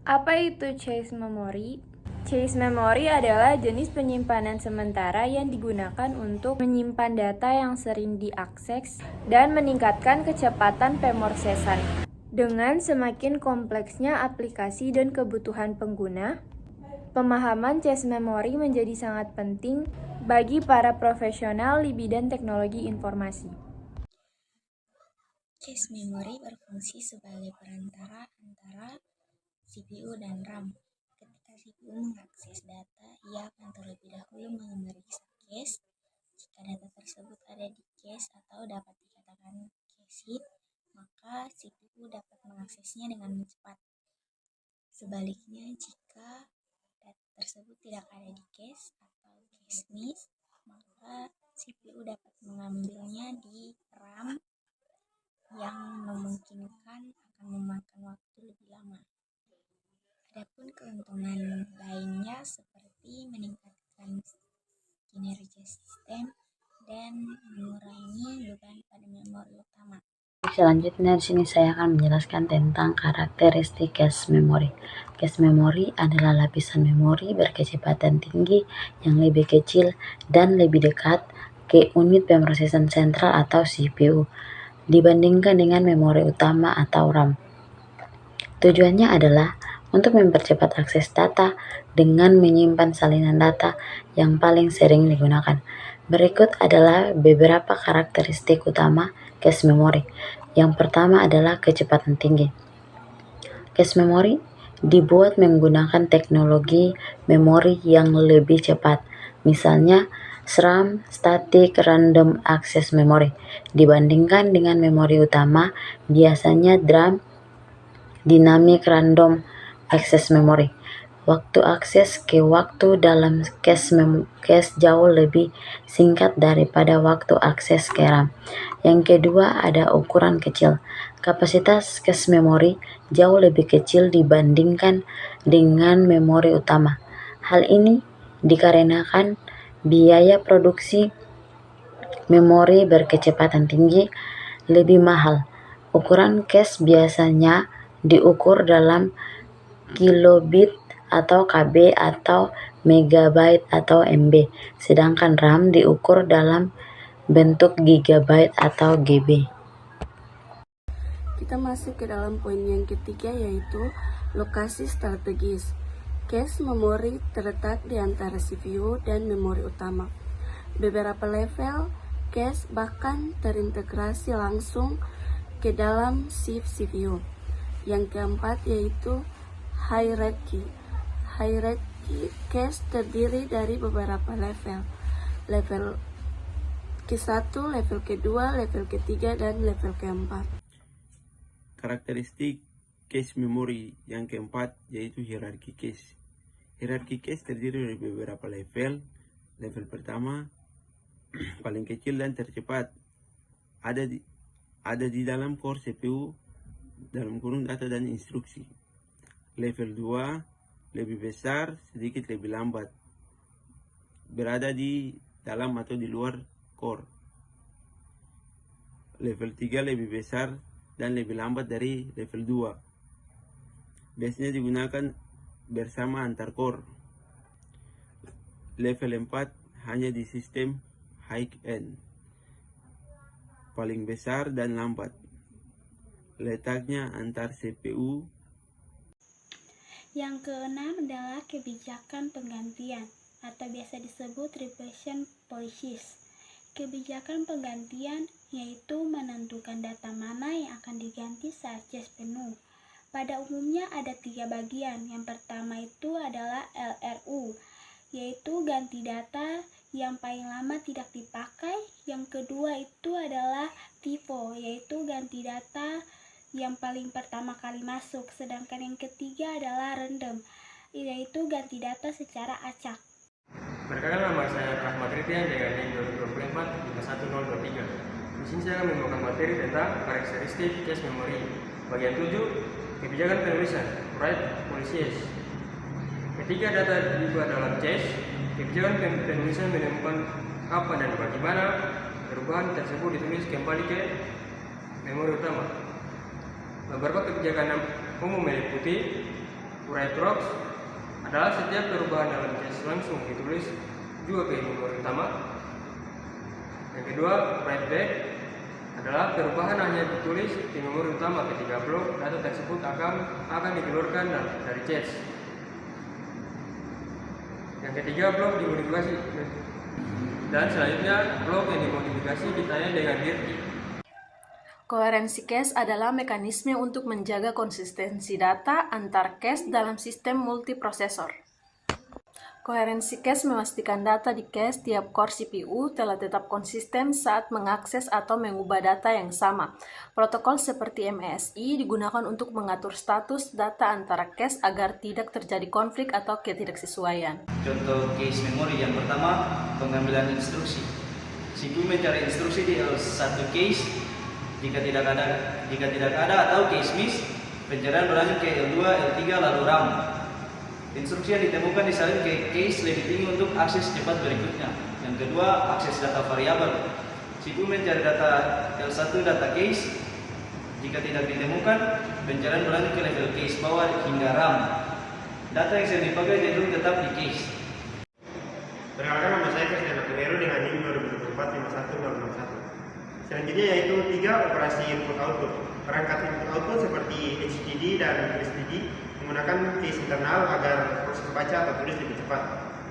Apa itu cache memory? Cache memory adalah jenis penyimpanan sementara yang digunakan untuk menyimpan data yang sering diakses dan meningkatkan kecepatan pemrosesan. Dengan semakin kompleksnya aplikasi dan kebutuhan pengguna, pemahaman cache memory menjadi sangat penting bagi para profesional di bidang teknologi informasi. Cache memory berfungsi sebagai perantara antara CPU dan RAM. Ketika CPU mengakses data, ia akan terlebih dahulu memeriksa cache. Jika data tersebut ada di cache atau dapat dikatakan cached, maka CPU dapat mengaksesnya dengan cepat. Sebaliknya, jika data tersebut tidak ada di cache atau cache miss, maka CPU dapat mengambilnya di RAM yang memungkinkan akan memakan waktu lebih lama. Adapun keuntungan lainnya seperti meningkatkan kinerja sistem dan mengurangi beban pada memori utama. Selanjutnya di sini saya akan menjelaskan tentang karakteristik cache memory. Cache memory adalah lapisan memori berkecepatan tinggi yang lebih kecil dan lebih dekat ke unit pemrosesan sentral atau CPU dibandingkan dengan memori utama atau RAM. Tujuannya adalah untuk mempercepat akses data dengan menyimpan salinan data yang paling sering digunakan. Berikut adalah beberapa karakteristik utama cache memory. Yang pertama adalah kecepatan tinggi. Cache memory dibuat menggunakan teknologi memori yang lebih cepat, misalnya SRAM (Static Random Access Memory), dibandingkan dengan memori utama, biasanya DRAM (Dynamic Random Access Memory). Waktu akses ke waktu dalam cache jauh lebih singkat daripada waktu akses ke RAM. Yang kedua ada ukuran kecil. Kapasitas cache memory jauh lebih kecil dibandingkan dengan memori utama. Hal ini dikarenakan biaya produksi memori berkecepatan tinggi lebih mahal. Ukuran cache biasanya diukur dalam kilobit atau KB atau megabyte atau MB, sedangkan RAM diukur dalam bentuk gigabyte atau GB. Kita masuk ke dalam poin yang ketiga, yaitu lokasi strategis. Cache memori terletak di antara CPU dan memori utama. Beberapa level cache bahkan terintegrasi langsung ke dalam chip CPU. Yang keempat yaitu hierarchy. Hierarchy cache terdiri dari beberapa level. Level ke-1, level ke-2, level ke-3, dan level ke-4. Karakteristik cache memory yang keempat yaitu hierarki cache. Hierarki cache terdiri dari beberapa level. Level pertama paling kecil dan tercepat ada di dalam core CPU dalam kurung data dan instruksi. Level 2 lebih besar, sedikit lebih lambat, berada di dalam atau di luar core. Level 3 lebih besar dan lebih lambat dari level 2. Biasanya digunakan bersama antar core. Level 4 hanya di sistem high end, paling besar dan lambat. Letaknya antar CPU. Yang keenam adalah kebijakan penggantian atau biasa disebut reversion policies. Kebijakan penggantian yaitu menentukan data mana yang akan diganti saat cache penuh. Pada umumnya ada 3 bagian. Yang pertama itu adalah LRU, yaitu ganti data yang paling lama tidak dipakai. Yang kedua itu adalah FIFO, yaitu ganti data yang paling pertama kali masuk. Sedangkan yang ketiga adalah random, yaitu ganti data secara acak. Perkenalkan, nama saya Rahmat Ritian dengan NIM 2024-51023. Di sini saya akan membawakan materi tentang karakteristik cache memory. Bagian 7, kebijakan penulisan, write policies. Ketika data dibuat dalam cache, kebijakan penulisan menemukan kapan dan bagaimana perubahan tersebut ditulis kembali ke memori utama. Beberapa kebijakan umum meliputi write rocks adalah setiap perubahan dalam cache langsung ditulis juga ke memori utama. Yang kedua, write back adalah perubahan hanya ditulis di memori utama ketika blok data tersebut akan dikeluarkan dari cache. Yang ketiga, blok dimodifikasi. Dan selanjutnya, blok yang dimodifikasi ditanya dengan dirty. Koherensi cache adalah mekanisme untuk menjaga konsistensi data antar cache dalam sistem multiprosesor. Koherensi cache memastikan data di cache tiap core CPU telah tetap konsisten saat mengakses atau mengubah data yang sama. Protokol seperti MESI digunakan untuk mengatur status data antara cache agar tidak terjadi konflik atau ketidaksesuaian. Contoh case memori yang pertama, pengambilan instruksi. CPU mencari instruksi di L1 case. Jika tidak ada atau case miss, pencarian berlanjut ke L2, L3 lalu RAM. Instruksi yang ditemukan disalin ke case lebih tinggi untuk akses cepat berikutnya. Yang kedua, akses data variabel. CPU mencari data L1 data case. Jika tidak ditemukan, pencarian berlanjut ke level case bawah hingga RAM. Data yang sering dipakai cenderung tetap di case. Perkenalkan, nama saya Christian Aguero dengan NIM 2024-51061. Selanjutnya yaitu 3 operasi input-output. Perangkat input-output seperti HDD dan SSD menggunakan case internal agar proses baca atau tulis lebih cepat.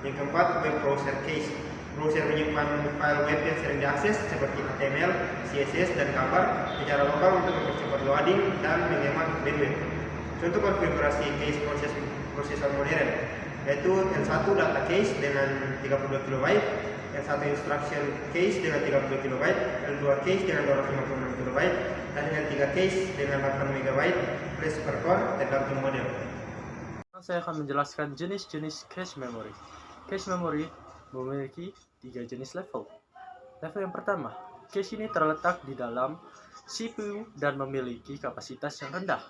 Yang keempat, web browser case. Browser menyimpan file web yang sering diakses seperti HTML, CSS, dan gambar secara lokal untuk mempercepat loading dan menghemat bandwidth. Contoh konfigurasi case prosesor modern yaitu L1 data case dengan 32 KB, L1 instruction case dengan 32 KB, L2 case dengan 256 KB, dan L3 case dengan 8 MB flash per core tergantung model. Saya akan menjelaskan jenis-jenis cache memory. Cache memory memiliki 3 jenis level. Level yang pertama, cache ini terletak di dalam CPU dan memiliki kapasitas yang rendah,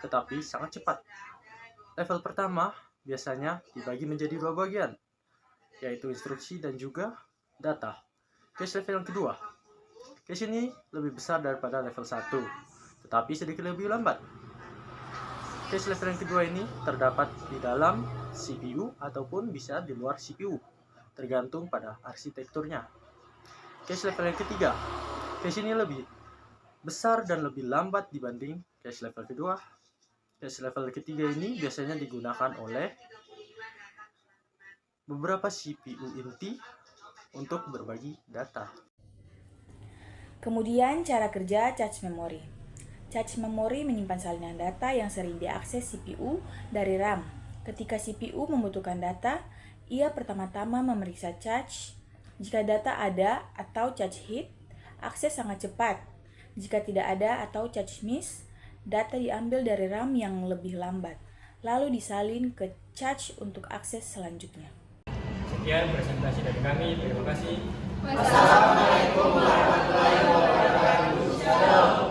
tetapi sangat cepat. Level pertama biasanya dibagi menjadi 2 bagian, yaitu instruksi dan juga data. Cache level yang kedua, cache ini lebih besar daripada level 1, tetapi sedikit lebih lambat. Cache level yang kedua ini terdapat di dalam CPU ataupun bisa di luar CPU, tergantung pada arsitekturnya. Cache level yang ketiga, cache ini lebih besar dan lebih lambat dibanding cache level kedua. Cache level ketiga ini biasanya digunakan oleh beberapa CPU inti untuk berbagi data. Kemudian cara kerja cache memory. Cache memory menyimpan salinan data yang sering diakses CPU dari RAM. Ketika CPU membutuhkan data, ia pertama-tama memeriksa cache. Jika data ada atau cache hit, akses sangat cepat. Jika tidak ada atau cache miss, data diambil dari RAM yang lebih lambat, lalu disalin ke cache untuk akses selanjutnya. Sekian presentasi dari kami, terima kasih. Wassalamualaikum warahmatullahi wabarakatuh.